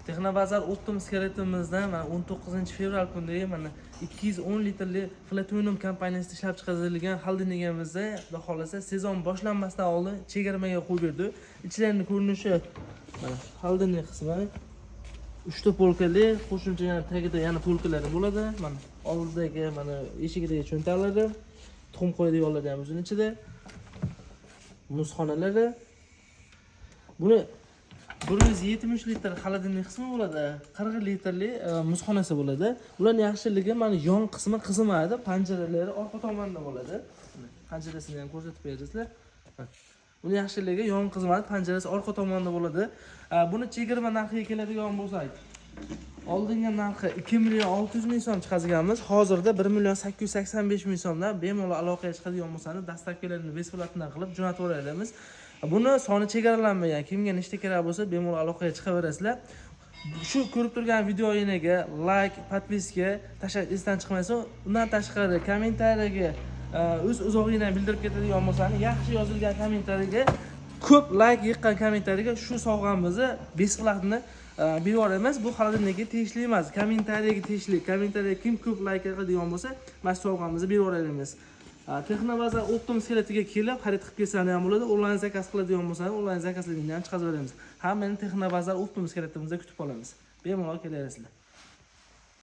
Texnobazar Optimus skeletimizdan mana 19-fevral kunidagi mana 210 litrli Platinum kompaniyasida ishlab chiqarilgan xoldingimizda xudo xolasa sezon boshlanmasdan oldin chegirmaga qo'yib berdi. Ichlarning ko'rinishi mana xolding qismi 3 ta polkali, qo'shimcha yana tagida yana polkalari bo'ladi. Mana oldidagi mana eshigidagi cho'ntaklari, tuxum qo'yadiganlar ham o'zining ichida. Muzxonalari. Buni 170 litr xolodilnik qismi bo'ladi, 40 litrli muzxonasi bo'ladi. Ularning yaxshiligi mana yon qismi qizimaydi, panjaralari orqa tomonda bo'ladi. Panjarasini ham ko'rsatib berasizlar. Buni yaxshiligi yon qizimaydi, panjarasi orqa tomonda bo'ladi. Buni chegirma narxiga keladigan bo'lsak, oldingi narxi 2 million 600 ming so'm chiqazganmiz. Hozirda 1 million 885 ming so'mdan bemalol aloqaga chiqadigan bo'lsangiz, dastavkalarni besplatdan qilib jo'natib yuboramiz. Buni soni chegaralanmagan. Kimga nechta kerak bo'lsa, bemalol aloqaga chiqaverasizlar. Shu ko'rib turgan videoyiniga like, podpiska tashlash esdan chiqmaysa, undan tashqari kommentariyaga o'z uzog'ingni bildirib ketadigan bo'lsangiz, yaxshi yozilgan kommentariyaga ko'p like yiqqan kommentariyaga shu sovg'amizni besplatni berib yuboramiz. Bu xolodilnikka tegishli emas, kommentariyaga tegishli. Kommentariyaga kim ko'p like qiladigan bo'lsa, mana sovg'amizni berib yuboramiz. Texnobazar Optimus skeletiga kelib xarid qilib kelsangiz ham bo'ladi. Onlayn zakaz qiladigan bo'lsangiz, onlayn zakazlaringni ham chiqarib beramiz. Hammani Texnobazar Optimus skeletimizda kutib qolamiz. Bemalol kelaverasizlar.